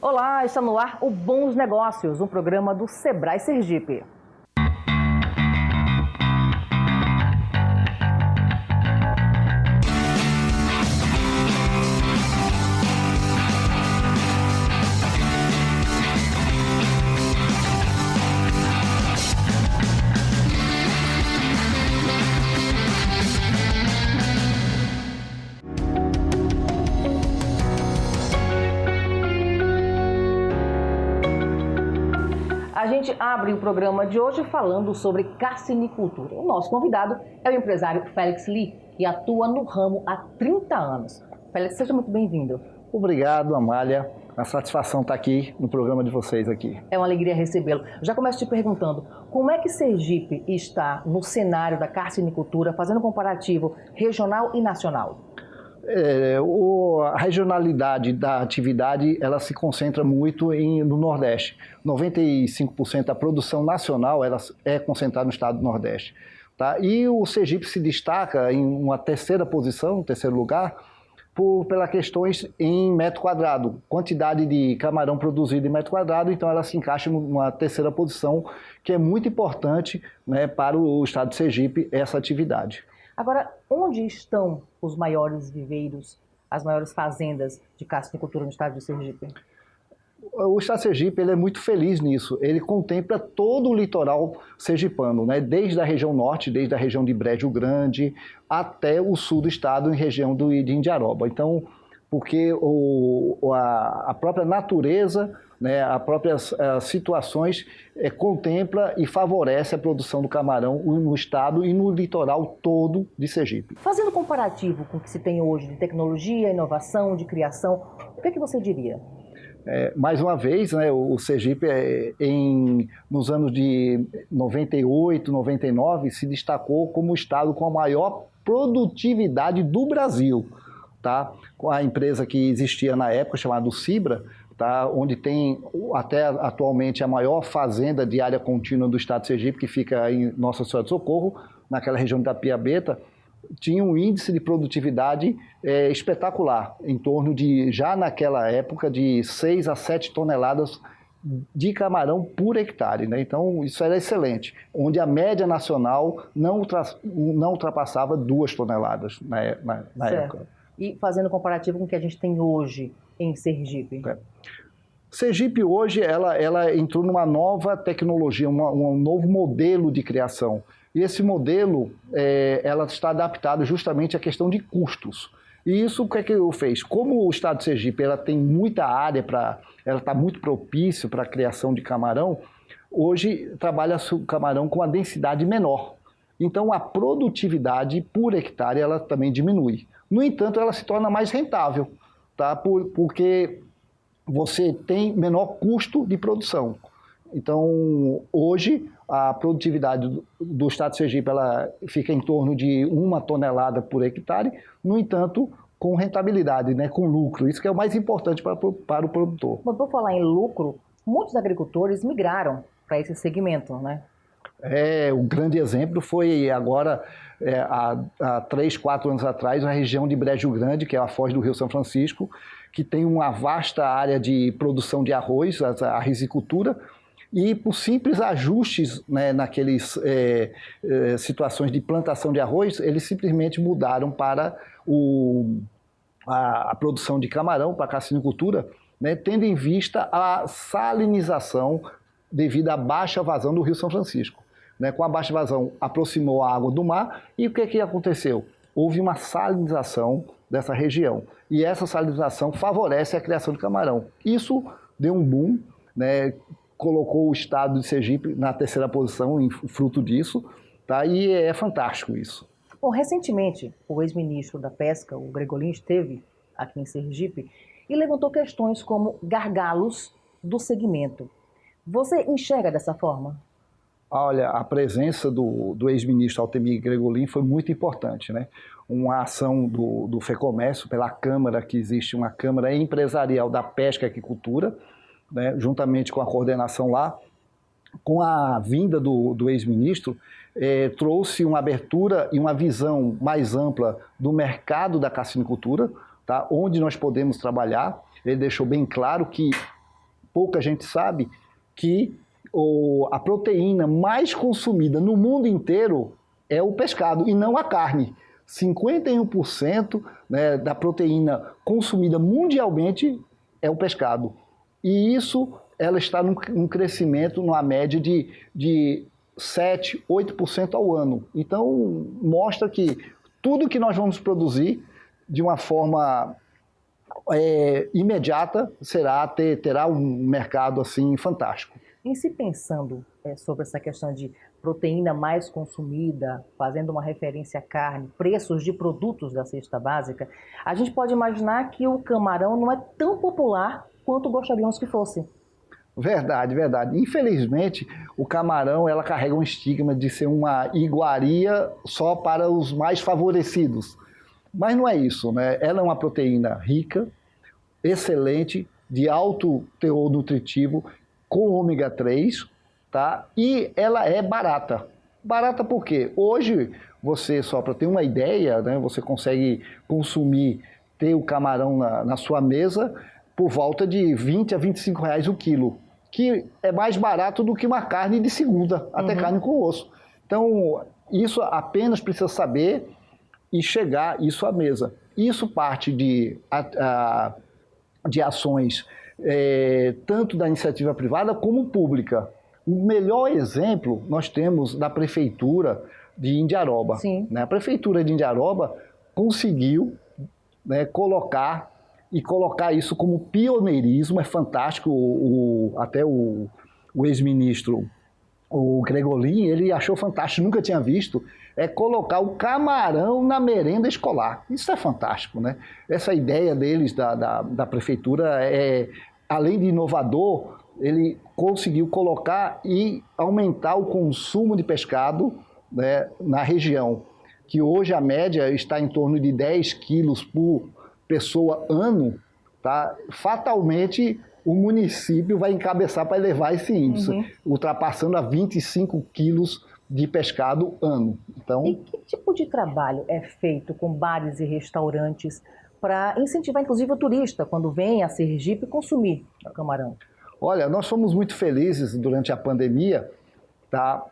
Olá, está no ar o Bons Negócios, um programa do Sebrae Sergipe. A gente abre o programa de hoje falando sobre carcinicultura. O nosso convidado é o empresário Félix Lee, que atua no ramo há 30 anos. Félix, seja muito bem-vindo. Obrigado, Amália. A satisfação está aqui no programa de vocês aqui. É uma alegria recebê-lo. Já começo te perguntando, como é que Sergipe está no cenário da carcinicultura, fazendo um comparativo regional e nacional? A regionalidade da atividade ela se concentra muito no Nordeste. 95% da produção nacional ela é concentrada no estado do Nordeste. Tá? E o Sergipe se destaca em uma terceira posição, terceiro lugar, pelas questões em metro quadrado, quantidade de camarão produzido em metro quadrado, então ela se encaixa numa terceira posição, que é muito importante, né, para o estado de Sergipe, essa atividade. Agora, onde estão os maiores viveiros, as maiores fazendas de carcinicultura no estado de Sergipe? O estado de Sergipe ele é muito feliz nisso. Ele contempla todo o litoral sergipano, né? Desde a região norte, desde a região de Brejo Grande, até o sul do estado, em região de Indiaroba. Então, porque a própria natureza, né, as próprias situações contempla e favorece a produção do camarão no estado e no litoral todo de Sergipe. Fazendo um comparativo com o que se tem hoje de tecnologia, inovação, de criação, o que é que você diria? Mais uma vez, né, o Sergipe, nos anos de 98, 99, se destacou como o estado com a maior produtividade do Brasil. Tá? Com a empresa que existia na época, chamada Cibra, tá? Onde tem até atualmente a maior fazenda de área contínua do estado de Sergipe, que fica em Nossa Senhora do Socorro, naquela região da Piabeta, tinha um índice de produtividade espetacular, em torno de, já naquela época, de 6 a 7 toneladas de camarão por hectare, né? Então isso era excelente, onde a média nacional não ultrapassava 2 toneladas na época. E fazendo comparativo com o que a gente tem hoje em Sergipe? Sergipe hoje ela entrou numa nova tecnologia, um novo modelo de criação. E esse modelo ela está adaptado justamente à questão de custos. E isso o que é que fez? Como o estado de Sergipe ela tem muita área, ela está muito propício para a criação de camarão, hoje trabalha-se o camarão com a densidade menor. Então a produtividade por hectare ela também diminui. No entanto, ela se torna mais rentável, tá? Porque você tem menor custo de produção. Então, hoje, a produtividade do estado de Sergipe ela fica em torno de 1 tonelada por hectare, no entanto, com rentabilidade, né? Com lucro. Isso que é o mais importante para o produtor. Mas por falar em lucro, muitos agricultores migraram para esse segmento, né? O grande exemplo foi agora, há 3, 4 anos atrás, a região de Brejo Grande, que é a foz do Rio São Francisco, que tem uma vasta área de produção de arroz, a risicultura, e por simples ajustes, né, naqueles situações de plantação de arroz, eles simplesmente mudaram para a produção de camarão, para a carcinicultura, né, tendo em vista a salinização devido à baixa vazão do Rio São Francisco. Com a baixa vazão, aproximou a água do mar e o que aconteceu? Houve uma salinização dessa região e essa salinização favorece a criação de camarão. Isso deu um boom, né? Colocou o estado de Sergipe na terceira posição em fruto disso, tá? E é fantástico isso. Bom, recentemente, o ex-ministro da Pesca, o Gregolin, esteve aqui em Sergipe e levantou questões como gargalos do segmento. Você enxerga dessa forma? Olha, a presença do ex-ministro Altemir Gregolin foi muito importante, né? Uma ação do FEComércio, pela Câmara, que existe uma Câmara Empresarial da Pesca e Aquicultura, né? Juntamente com a coordenação lá, com a vinda do ex-ministro, trouxe uma abertura e uma visão mais ampla do mercado da carcinicultura, tá? Onde nós podemos trabalhar. Ele deixou bem claro que pouca gente sabe que a proteína mais consumida no mundo inteiro é o pescado e não a carne. 51%, né, da proteína consumida mundialmente é o pescado. E isso, ela está num crescimento, numa média de 7%, 8% ao ano. Então, mostra que tudo que nós vamos produzir de uma forma imediata terá um mercado assim fantástico. Em se pensando sobre essa questão de proteína mais consumida, fazendo uma referência à carne, preços de produtos da cesta básica, a gente pode imaginar que o camarão não é tão popular quanto gostaríamos que fosse. Verdade, verdade. Infelizmente, o camarão, ela carrega um estigma de ser uma iguaria só para os mais favorecidos. Mas não é isso, né? Ela é uma proteína rica, excelente, de alto teor nutritivo, com ômega 3, tá? E ela é barata. Barata por quê? Hoje, você, só para ter uma ideia, né, você consegue ter o camarão na sua mesa por volta de 20 a 25 reais o quilo, que é mais barato do que uma carne de segunda, até carne com osso. Então, isso apenas precisa saber e chegar isso à mesa. Isso parte de ações tanto da iniciativa privada como pública. O melhor exemplo nós temos da Prefeitura de Indiaroba. Sim. Né? A Prefeitura de Indiaroba conseguiu, né, colocar isso como pioneirismo. É fantástico. Até o ex-ministro, o Gregolin, ele achou fantástico, nunca tinha visto, colocar o camarão na merenda escolar. Isso é fantástico, né? Essa ideia deles, da prefeitura, além de inovador, ele conseguiu colocar e aumentar o consumo de pescado, né, na região, que hoje a média está em torno de 10 quilos por pessoa ano, tá? Fatalmente o município vai encabeçar para elevar esse índice, ultrapassando a 25 quilos de pescado ano. Então, e que tipo de trabalho é feito com bares e restaurantes para incentivar, inclusive, o turista, quando vem a Sergipe, consumir o camarão? Olha, nós fomos muito felizes durante a pandemia, tá?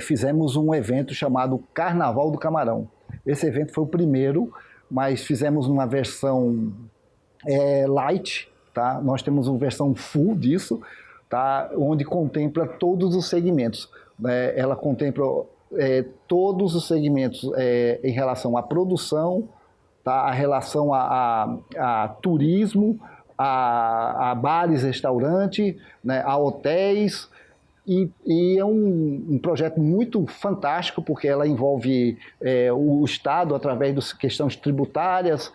Fizemos um evento chamado Carnaval do Camarão. Esse evento foi o primeiro, mas fizemos uma versão light, tá? Nós temos uma versão full disso, tá? Onde contempla todos os segmentos. Ela contempla todos os segmentos em relação à produção, tá? A relação a turismo, a bares, restaurantes, né? A hotéis. E é um projeto muito fantástico, porque ela envolve o Estado através das questões tributárias,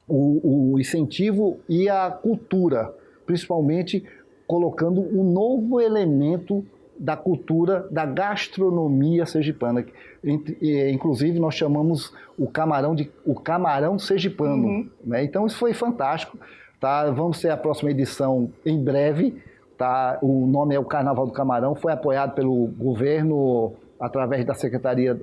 o incentivo e a cultura, principalmente colocando um novo elemento da cultura, da gastronomia sergipana. Inclusive, nós chamamos o camarão sergipano. Né? Então, isso foi fantástico. Tá? Vamos ter a próxima edição em breve. Tá? O nome é o Carnaval do Camarão, foi apoiado pelo governo através da Secretaria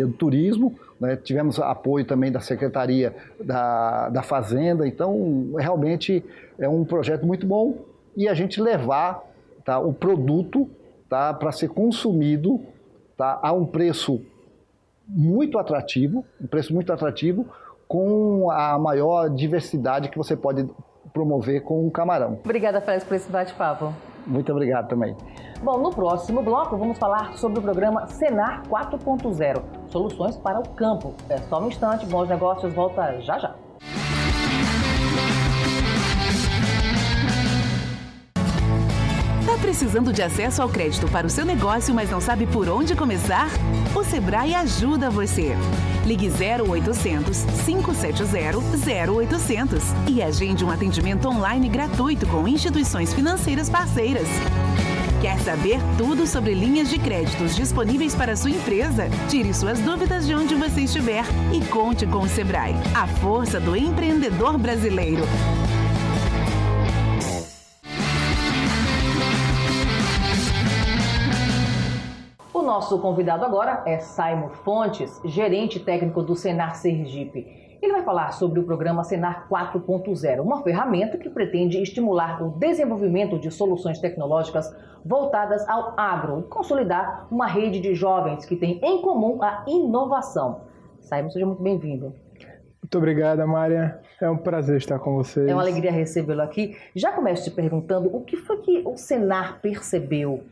do Turismo, né? Tivemos apoio também da Secretaria da Fazenda. Então, realmente é um projeto muito bom, e a gente levar, tá, o produto, tá, para ser consumido, tá, a um preço muito atrativo, com a maior diversidade que você pode promover com o camarão. Obrigada, Félix, por esse bate-papo. Muito obrigado também. Bom, no próximo bloco vamos falar sobre o programa Senar 4.0, soluções para o campo. É só um instante, Bons Negócios volta já já. Tá precisando de acesso ao crédito para o seu negócio, mas não sabe por onde começar? O Sebrae ajuda você. Ligue 0800 570 0800 e agende um atendimento online gratuito com instituições financeiras parceiras. Quer saber tudo sobre linhas de créditos disponíveis para a sua empresa? Tire suas dúvidas de onde você estiver e conte com o Sebrae, a força do empreendedor brasileiro. O nosso convidado agora é Saimo Fontes, gerente técnico do Senar Sergipe. Ele vai falar sobre o programa Senar 4.0, uma ferramenta que pretende estimular o desenvolvimento de soluções tecnológicas voltadas ao agro e consolidar uma rede de jovens que tem em comum a inovação. Simon, seja muito bem-vindo. Muito obrigada, Mária. É um prazer estar com vocês. É uma alegria recebê-lo aqui. Já começo te perguntando o que foi que o Senar percebeu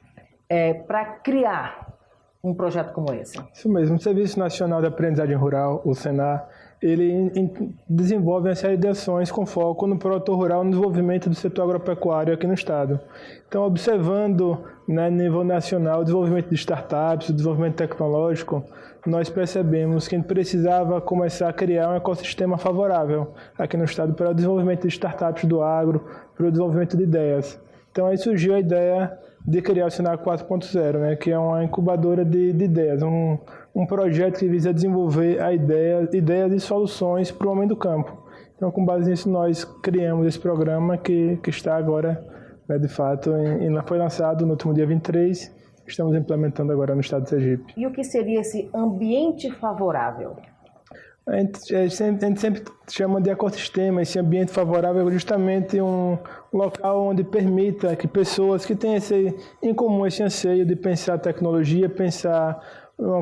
para criar um projeto como esse? Isso mesmo. O Serviço Nacional de Aprendizagem Rural, o Senar, ele desenvolve as ações com foco no produtor rural, no desenvolvimento do setor agropecuário aqui no estado. Então, observando, né, nível nacional, o desenvolvimento de startups, o desenvolvimento tecnológico, nós percebemos que a gente precisava começar a criar um ecossistema favorável aqui no estado para o desenvolvimento de startups do agro, para o desenvolvimento de ideias. Então, aí surgiu a ideia de criar o Senar 4.0, né, que é uma incubadora de ideias, um projeto que visa desenvolver ideias e soluções para o homem do campo. Então, com base nisso, nós criamos esse programa que está agora, né, de fato, foi lançado no último dia 23, estamos implementando agora no estado de Sergipe. E o que seria esse ambiente favorável? A gente sempre chama de ecossistema. Esse ambiente favorável é justamente um local onde permita que pessoas que têm em comum esse anseio de pensar tecnologia, pensar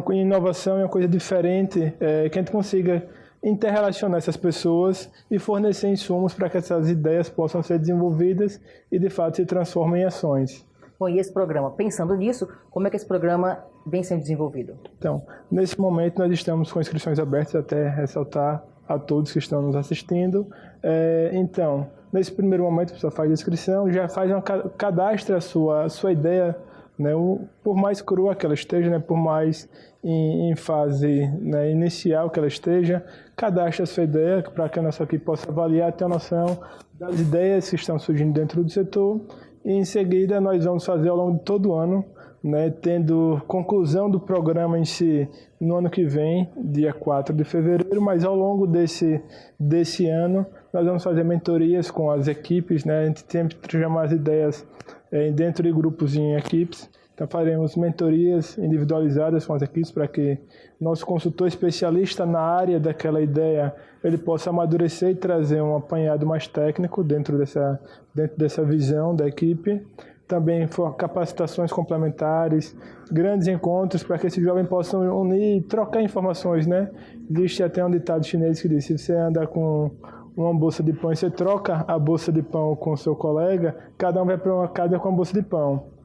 em inovação, em uma coisa diferente, que a gente consiga interrelacionar essas pessoas e fornecer insumos para que essas ideias possam ser desenvolvidas e, de fato, se transformem em ações. Bom, e esse programa, pensando nisso, como é que esse programa vem sendo desenvolvido? Então, nesse momento nós estamos com inscrições abertas, até ressaltar a todos que estão nos assistindo. Então, nesse primeiro momento a pessoa faz a inscrição, já cadastra a sua ideia, né, por mais crua que ela esteja, né, por mais em fase, né, inicial que ela esteja, cadastra a sua ideia para que a nossa equipe possa avaliar, ter uma noção das ideias que estão surgindo dentro do setor. E em seguida nós vamos fazer ao longo de todo o ano, né, tendo conclusão do programa em si no ano que vem, dia 4 de fevereiro, mas ao longo desse ano nós vamos fazer mentorias com as equipes, né, a gente sempre chama as ideias dentro de grupos e em equipes. Então faremos mentorias individualizadas com as equipes para que nosso consultor especialista na área daquela ideia ele possa amadurecer e trazer um apanhado mais técnico dentro dessa visão da equipe. Também capacitações complementares, grandes encontros para que esses jovens possam unir e trocar informações, né? Existe até um ditado chinês que diz: se você anda com uma bolsa de pão e você troca a bolsa de pão com o seu colega, cada um vai para uma casa com a bolsa de pão.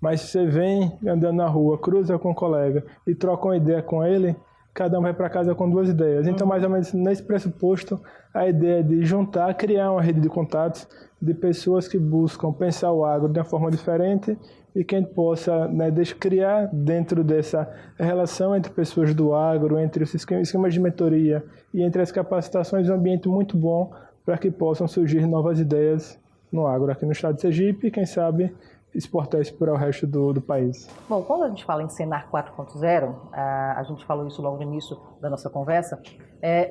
Mas se você vem andando na rua, cruza com um colega e troca uma ideia com ele, cada um vai para casa com duas ideias. Então, mais ou menos nesse pressuposto, a ideia é de juntar, criar uma rede de contatos de pessoas que buscam pensar o agro de uma forma diferente e que a gente possa, né, criar dentro dessa relação entre pessoas do agro, entre os esquemas de mentoria e entre as capacitações, um ambiente muito bom para que possam surgir novas ideias no agro aqui no estado de Sergipe e, quem sabe, exportar isso para o resto do país. Bom, quando a gente fala em Senar 4.0, a gente falou isso logo no início da nossa conversa,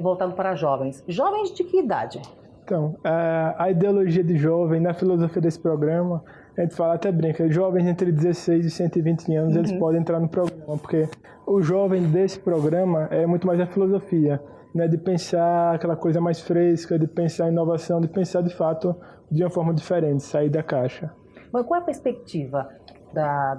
voltado para jovens. Jovens de que idade? Então, a ideologia de jovem, na filosofia desse programa, a gente fala, até brinca, jovens entre 16 e 120 anos, eles podem entrar no programa, porque o jovem desse programa é muito mais a filosofia, né, de pensar aquela coisa mais fresca, de pensar em inovação, de pensar de fato de uma forma diferente, sair da caixa. Mas qual é a perspectiva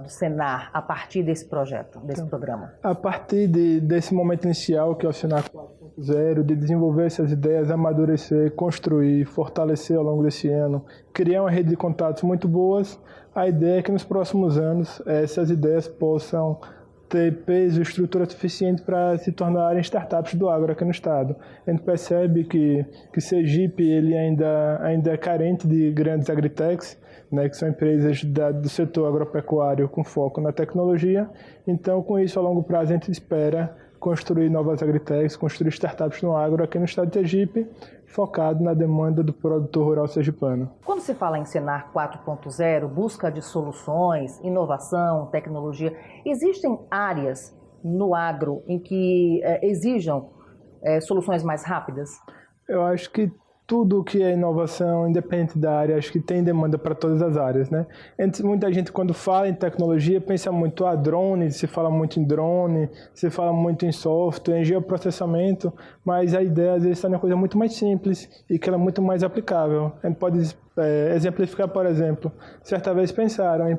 do Senar a partir desse projeto, desse programa? A partir desse momento inicial, que é o Senar 4.0, de desenvolver essas ideias, amadurecer, construir, fortalecer ao longo desse ano, criar uma rede de contatos muito boas, a ideia é que nos próximos anos essas ideias possam ter peso e estrutura suficiente para se tornarem startups do agro aqui no estado. A gente percebe que Sergipe ele ainda é carente de grandes agritechs, né, que são empresas do setor agropecuário com foco na tecnologia. Então, com isso, a longo prazo, a gente espera construir novas agritechs, construir startups no agro aqui no estado de Sergipe, focado na demanda do produtor rural sergipano. Quando se fala em Senar 4.0, busca de soluções, inovação, tecnologia, existem áreas no agro em que exijam soluções mais rápidas? Eu acho que tudo que é inovação, independente da área, acho que tem demanda para todas as áreas, né? Muita gente, quando fala em tecnologia, pensa muito em drone, se fala muito em drone, se fala muito em software, em geoprocessamento, mas a ideia, às vezes, está numa coisa muito mais simples e que ela é muito mais aplicável. A gente pode exemplificar, por exemplo, certa vez pensaram em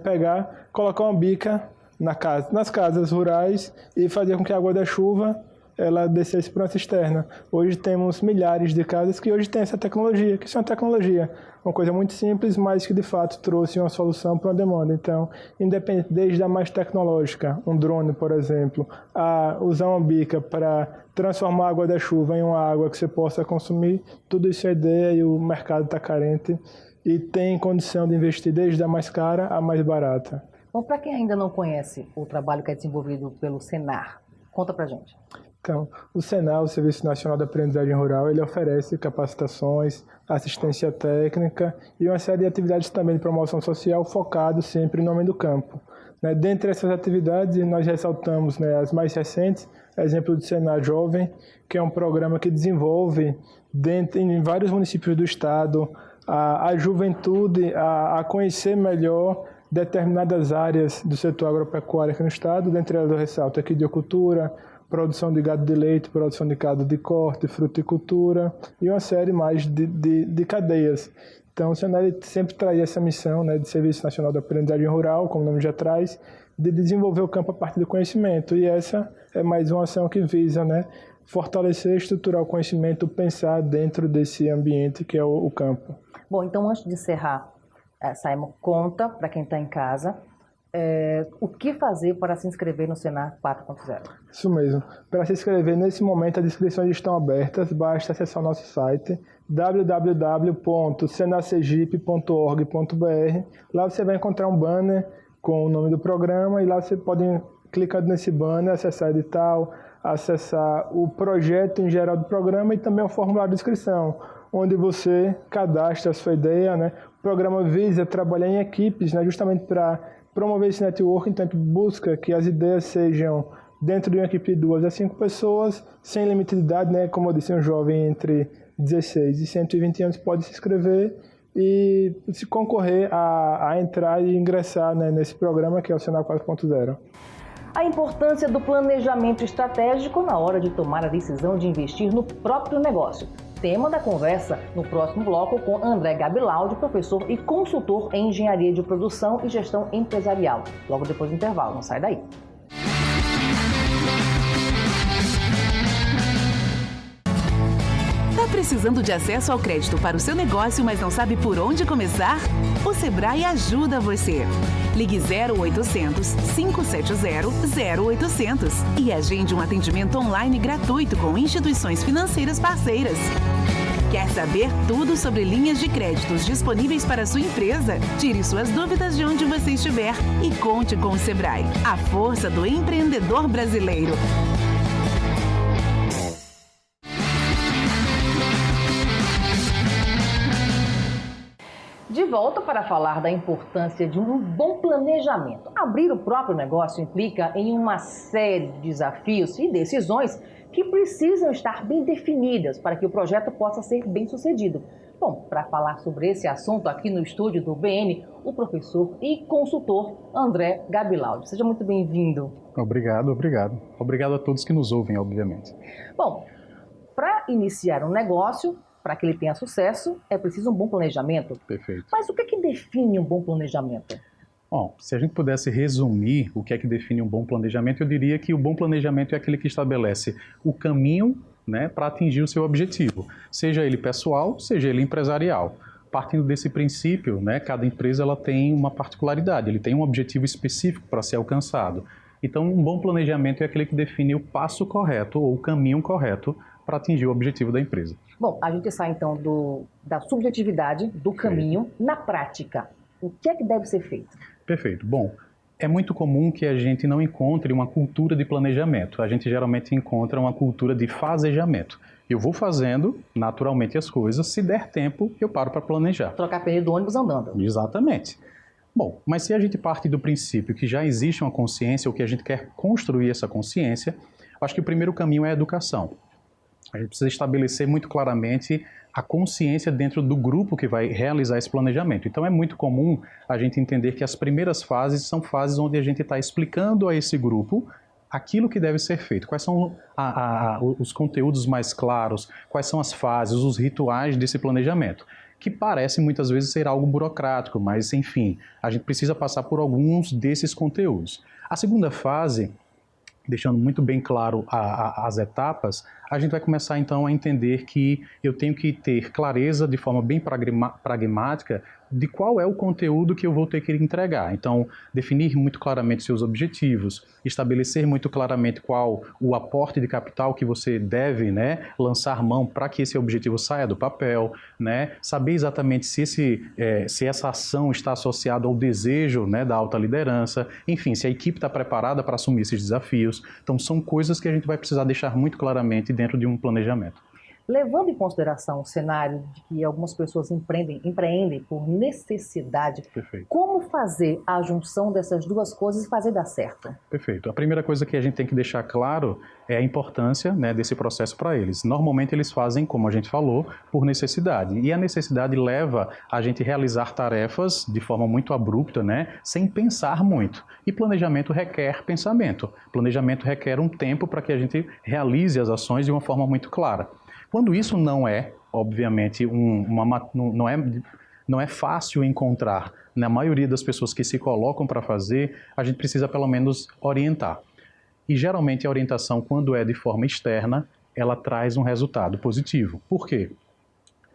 colocar uma bica nas casas rurais e fazer com que a água da chuva ela descesse para uma cisterna. Hoje temos milhares de casas que hoje têm essa tecnologia, que isso é uma tecnologia, uma coisa muito simples, mas que de fato trouxe uma solução para uma demanda. Então, independente, desde a mais tecnológica, um drone, por exemplo, a usar uma bica para transformar a água da chuva em uma água que você possa consumir, tudo isso é ideia e o mercado está carente e tem condição de investir desde a mais cara à mais barata. Bom, para quem ainda não conhece o trabalho que é desenvolvido pelo Senar, conta para gente. Então, o Senar, o Serviço Nacional da Aprendizagem Rural, ele oferece capacitações, assistência técnica e uma série de atividades também de promoção social focado sempre no homem do campo. Dentre essas atividades, nós ressaltamos as mais recentes, exemplo do Senar Jovem, que é um programa que desenvolve em vários municípios do estado a juventude a conhecer melhor determinadas áreas do setor agropecuário aqui no estado, dentre elas eu ressalto aqui aquicultura, produção de gado de leite, produção de gado de corte, fruticultura e uma série mais de cadeias. Então, o Senar sempre traz essa missão de Serviço Nacional da Aprendizagem Rural, como o nome já traz, de desenvolver o campo a partir do conhecimento. E essa é mais uma ação que visa fortalecer, estruturar o conhecimento, pensar dentro desse ambiente que é o campo. Bom, então antes de encerrar, Simon, conta para quem está em casa o que fazer para se inscrever no Senar 4.0. Isso mesmo. Para se inscrever, nesse momento, as inscrições estão abertas. Basta acessar o nosso site www.senarsegipe.org.br. Lá você vai encontrar um banner com o nome do programa e lá você pode clicar nesse banner, acessar o edital, acessar o projeto em geral do programa e também o formulário de inscrição, onde você cadastra a sua ideia. O programa visa trabalhar em equipes, justamente para promover esse networking, então a gente busca que as ideias sejam dentro de uma equipe de 2 a 5 pessoas, sem limite de idade, como eu disse, um jovem entre 16 e 120 anos pode se inscrever e se concorrer a entrar e ingressar nesse programa que é o Senar 4.0. A importância do planejamento estratégico na hora de tomar a decisão de investir no próprio negócio. Tema da conversa no próximo bloco com André Gabilaldi, professor e consultor em engenharia de produção e gestão empresarial. Logo depois do intervalo, não sai daí. Tá precisando de acesso ao crédito para o seu negócio, mas não sabe por onde começar? O Sebrae ajuda você. Ligue 0800 570 0800 e agende um atendimento online gratuito com instituições financeiras parceiras. Quer saber tudo sobre linhas de créditos disponíveis para a sua empresa? Tire suas dúvidas de onde você estiver e conte com o Sebrae, a força do empreendedor brasileiro. De volta para falar da importância de um bom planejamento. Abrir o próprio negócio implica em uma série de desafios e decisões que precisam estar bem definidas para que o projeto possa ser bem sucedido. Bom, para falar sobre esse assunto aqui no estúdio do BN, o professor e consultor André Gabilaldi. Seja muito bem-vindo. Obrigado. Obrigado a todos que nos ouvem, obviamente. Bom, para iniciar um negócio, para que ele tenha sucesso, é preciso um bom planejamento. Perfeito. Mas o que é que define um bom planejamento? Bom, se a gente pudesse resumir o que é que define um bom planejamento, eu diria que o bom planejamento é aquele que estabelece o caminho para atingir o seu objetivo, seja ele pessoal, seja ele empresarial. Partindo desse princípio, cada empresa ela tem uma particularidade, ele tem um objetivo específico para ser alcançado. Então, um bom planejamento é aquele que define o passo correto ou o caminho correto para atingir o objetivo da empresa. Bom, a gente sai então da subjetividade, do caminho, na prática. O que é que deve ser feito? Perfeito. Bom, é muito comum que a gente não encontre uma cultura de planejamento. A gente geralmente encontra uma cultura de fazejamento. Eu vou fazendo naturalmente as coisas, se der tempo, eu paro para planejar. Trocar pneu do ônibus andando. Exatamente. Bom, mas se a gente parte do princípio que já existe uma consciência ou que a gente quer construir essa consciência, acho que o primeiro caminho é a educação. A gente precisa estabelecer muito claramente a consciência dentro do grupo que vai realizar esse planejamento. Então é muito comum a gente entender que as primeiras fases são fases onde a gente está explicando a esse grupo aquilo que deve ser feito, quais são os conteúdos mais claros, quais são as fases, os rituais desse planejamento, que parece muitas vezes ser algo burocrático, mas enfim, a gente precisa passar por alguns desses conteúdos. A segunda fase, deixando muito bem claro as etapas, a gente vai começar então a entender que eu tenho que ter clareza de forma bem pragmática de qual é o conteúdo que eu vou ter que entregar. Então, definir muito claramente seus objetivos, estabelecer muito claramente qual o aporte de capital que você deve, né, lançar mão para que esse objetivo saia do papel, né, saber exatamente se essa ação está associada ao desejo, né, da alta liderança, enfim, se a equipe está preparada para assumir esses desafios. Então, são coisas que a gente vai precisar deixar muito claramente dentro de um planejamento. Levando em consideração o cenário de que algumas pessoas empreendem por necessidade, Perfeito. Como fazer a junção dessas duas coisas e fazer dar certo? Perfeito. A primeira coisa que a gente tem que deixar claro é a importância, né, desse processo para eles. Normalmente eles fazem, como a gente falou, por necessidade. E a necessidade leva a gente a realizar tarefas de forma muito abrupta, né, sem pensar muito. E planejamento requer pensamento. Planejamento requer um tempo para que a gente realize as ações de uma forma muito clara. Quando isso não é, obviamente, não é fácil encontrar na maioria das pessoas que se colocam para fazer, a gente precisa pelo menos orientar. E geralmente a orientação, quando é de forma externa, ela traz um resultado positivo. Por quê?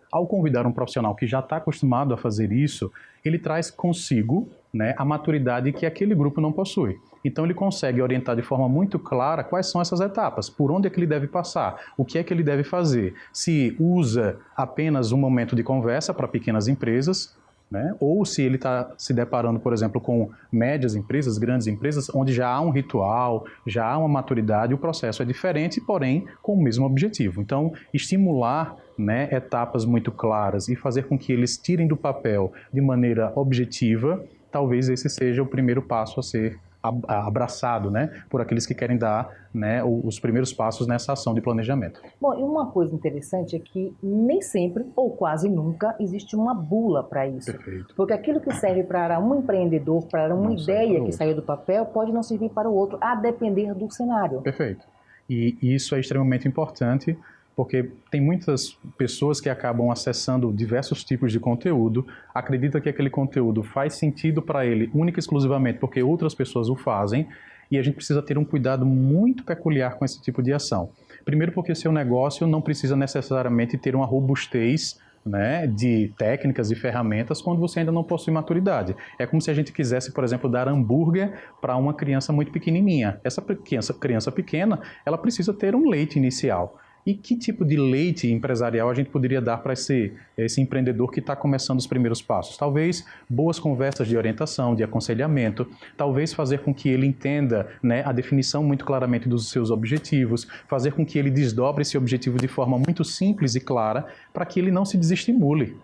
Ao convidar um profissional que já está acostumado a fazer isso, ele traz consigo, né, a maturidade que aquele grupo não possui. Então ele consegue orientar de forma muito clara quais são essas etapas, por onde é que ele deve passar, o que é que ele deve fazer. Se usa apenas um momento de conversa para pequenas empresas, né, ou se ele está se deparando, por exemplo, com médias empresas, grandes empresas, onde já há um ritual, já há uma maturidade, o processo é diferente, porém com o mesmo objetivo. Então, estimular, né, etapas muito claras e fazer com que eles tirem do papel de maneira objetiva, talvez esse seja o primeiro passo a ser abraçado, né, por aqueles que querem dar, né, os primeiros passos nessa ação de planejamento. Bom, e uma coisa interessante é que nem sempre, ou quase nunca, existe uma bula para isso. Perfeito. Porque aquilo que serve para um empreendedor, para uma ideia que saiu do papel, pode não servir para o outro, a depender do cenário. Perfeito. E isso é extremamente importante, porque tem muitas pessoas que acabam acessando diversos tipos de conteúdo, acreditam que aquele conteúdo faz sentido para ele única e exclusivamente porque outras pessoas o fazem, e a gente precisa ter um cuidado muito peculiar com esse tipo de ação. Primeiro porque seu negócio não precisa necessariamente ter uma robustez, né, de técnicas e ferramentas quando você ainda não possui maturidade. É como se a gente quisesse, por exemplo, dar hambúrguer para uma criança muito pequenininha. Essa criança pequena, ela precisa ter um leite inicial. E que tipo de leite empresarial a gente poderia dar para esse empreendedor que está começando os primeiros passos? Talvez boas conversas de orientação, de aconselhamento, talvez fazer com que ele entenda, né, a definição muito claramente dos seus objetivos, fazer com que ele desdobre esse objetivo de forma muito simples e clara para que ele não se desestimule.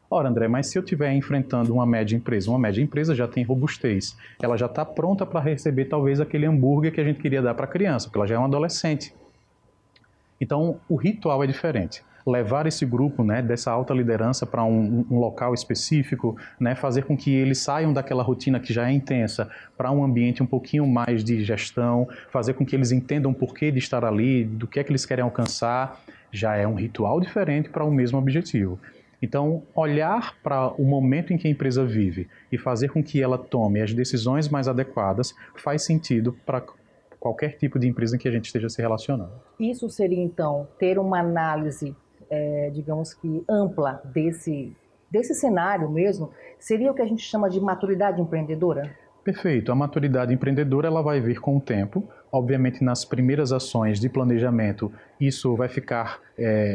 Ora, André, mas se eu estiver enfrentando uma média empresa já tem robustez, ela já está pronta para receber talvez aquele hambúrguer que a gente queria dar para a criança, porque ela já é uma adolescente. Então, o ritual é diferente. Levar esse grupo, né, dessa alta liderança para um local específico, né, fazer com que eles saiam daquela rotina que já é intensa para um ambiente um pouquinho mais de gestão, fazer com que eles entendam o porquê de estar ali, do que é que eles querem alcançar, já é um ritual diferente para o mesmo objetivo. Então, olhar para o momento em que a empresa vive e fazer com que ela tome as decisões mais adequadas faz sentido para qualquer tipo de empresa em que a gente esteja se relacionando. Isso seria, então, ter uma análise, digamos que ampla desse cenário mesmo, seria o que a gente chama de maturidade empreendedora? Perfeito. A maturidade empreendedora ela vai vir com o tempo. Obviamente, nas primeiras ações de planejamento, isso vai ficar,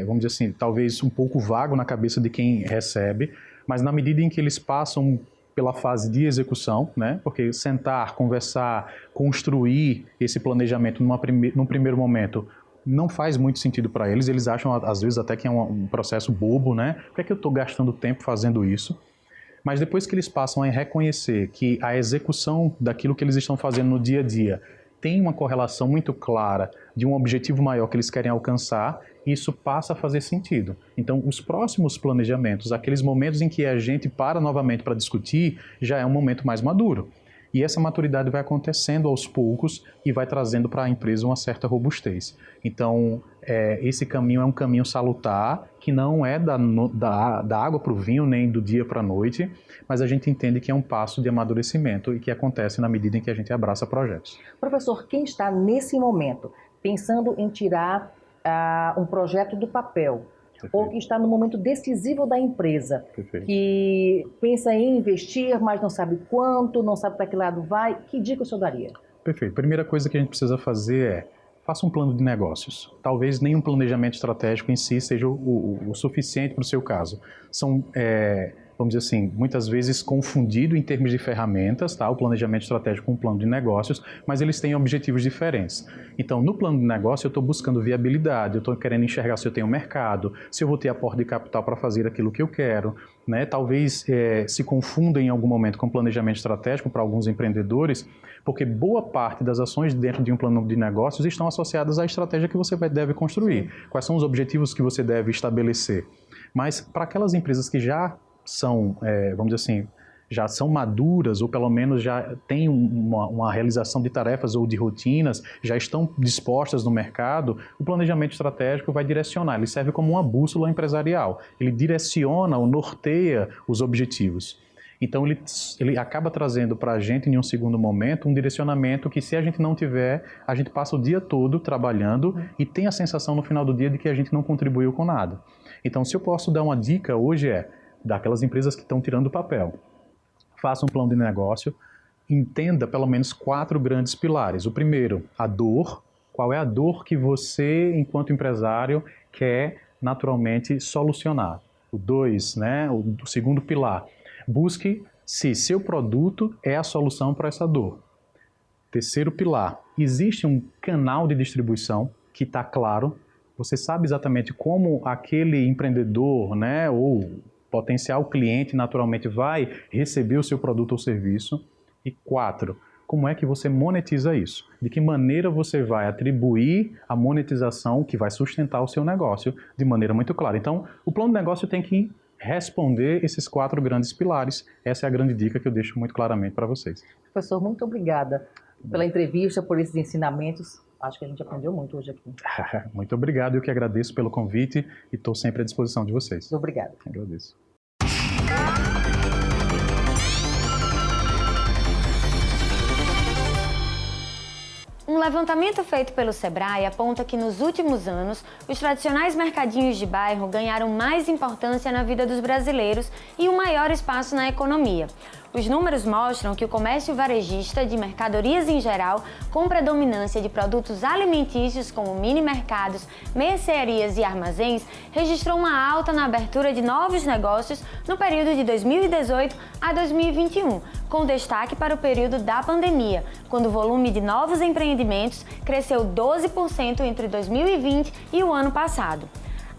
vamos dizer assim, talvez um pouco vago na cabeça de quem recebe, mas na medida em que eles passam pela fase de execução, né? Porque sentar, conversar, construir esse planejamento num primeiro momento não faz muito sentido para eles. Eles acham, às vezes, até que é um processo bobo, né? Por que é que eu estou gastando tempo fazendo isso? Mas depois que eles passam a reconhecer que a execução daquilo que eles estão fazendo no dia a dia tem uma correlação muito clara de um objetivo maior que eles querem alcançar, isso passa a fazer sentido. Então, os próximos planejamentos, aqueles momentos em que a gente para novamente para discutir, já é um momento mais maduro. E essa maturidade vai acontecendo aos poucos e vai trazendo para a empresa uma certa robustez. Então, esse caminho é um caminho salutar, que não é da água para o vinho, nem do dia para a noite, mas a gente entende que é um passo de amadurecimento e que acontece na medida em que a gente abraça projetos. Professor, quem está nesse momento pensando em tirar um projeto do papel, perfeito, ou que está no momento decisivo da empresa, perfeito, que pensa em investir, mas não sabe quanto, não sabe para que lado vai, que dica o senhor daria? Perfeito. Primeira coisa que a gente precisa fazer é, faça um plano de negócios. Talvez nem um planejamento estratégico em si seja o suficiente para o seu caso. São, vamos dizer assim, muitas vezes confundido em termos de ferramentas, tá? O planejamento estratégico com o plano de negócios, mas eles têm objetivos diferentes. Então, no plano de negócio, eu estou buscando viabilidade, eu estou querendo enxergar se eu tenho mercado, se eu vou ter aporte de capital para fazer aquilo que eu quero, né? Talvez se confunda em algum momento com planejamento estratégico para alguns empreendedores, porque boa parte das ações dentro de um plano de negócios estão associadas à estratégia que você deve construir. Quais são os objetivos que você deve estabelecer? Mas para aquelas empresas que já são, vamos dizer assim, já são maduras ou pelo menos já têm uma realização de tarefas ou de rotinas, já estão dispostas no mercado, o planejamento estratégico vai direcionar, ele serve como uma bússola empresarial, ele direciona ou norteia os objetivos. Então ele acaba trazendo para a gente, em um segundo momento, um direcionamento que, se a gente não tiver, a gente passa o dia todo trabalhando e tem a sensação no final do dia de que a gente não contribuiu com nada. Então, se eu posso dar uma dica hoje daquelas empresas que estão tirando o papel, faça um plano de negócio, entenda pelo menos 4 grandes pilares. O primeiro, a dor. Qual é a dor que você, enquanto empresário, quer naturalmente solucionar? O 2, né? O segundo pilar. Busque se seu produto é a solução para essa dor. Terceiro pilar, existe um canal de distribuição que está claro, você sabe exatamente como aquele empreendedor, né, ou potencial cliente naturalmente vai receber o seu produto ou serviço. E 4, como é que você monetiza isso? De que maneira você vai atribuir a monetização que vai sustentar o seu negócio de maneira muito clara. Então, o plano de negócio tem que responder esses 4 grandes pilares. Essa é a grande dica que eu deixo muito claramente para vocês. Professor, muito obrigada pela entrevista, por esses ensinamentos. Acho que a gente aprendeu muito hoje aqui. Muito obrigado, eu que agradeço pelo convite e estou sempre à disposição de vocês. Obrigada. Agradeço. Um levantamento feito pelo Sebrae aponta que nos últimos anos, os tradicionais mercadinhos de bairro ganharam mais importância na vida dos brasileiros e um maior espaço na economia. Os números mostram que o comércio varejista de mercadorias em geral, com predominância de produtos alimentícios como mini-mercados, mercearias e armazéns, registrou uma alta na abertura de novos negócios no período de 2018 a 2021, com destaque para o período da pandemia, quando o volume de novos empreendimentos cresceu 12% entre 2020 e o ano passado.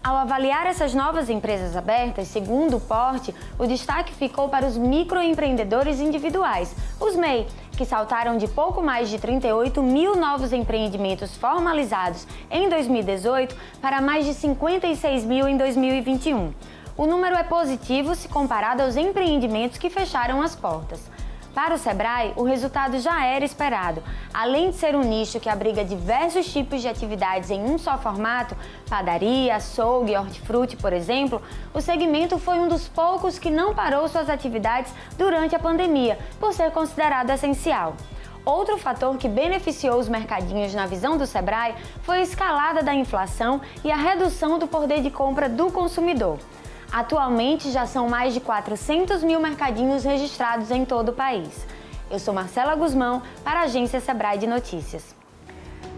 Ao avaliar essas novas empresas abertas, segundo o porte, o destaque ficou para os microempreendedores individuais, os MEI, que saltaram de pouco mais de 38 mil novos empreendimentos formalizados em 2018 para mais de 56 mil em 2021. O número é positivo se comparado aos empreendimentos que fecharam as portas. Para o Sebrae, o resultado já era esperado. Além de ser um nicho que abriga diversos tipos de atividades em um só formato, padaria, açougue, hortifruti, por exemplo, o segmento foi um dos poucos que não parou suas atividades durante a pandemia, por ser considerado essencial. Outro fator que beneficiou os mercadinhos na visão do Sebrae foi a escalada da inflação e a redução do poder de compra do consumidor. Atualmente, já são mais de 400 mil mercadinhos registrados em todo o país. Eu sou Marcela Guzmão, para a Agência Sebrae de Notícias.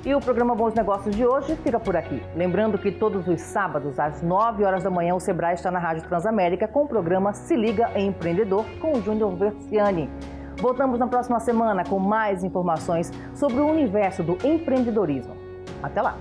E o programa Bons Negócios de hoje fica por aqui. Lembrando que todos os sábados, às 9 horas da manhã, o Sebrae está na Rádio Transamérica com o programa Se Liga Empreendedor com o Júnior Versiani. Voltamos na próxima semana com mais informações sobre o universo do empreendedorismo. Até lá!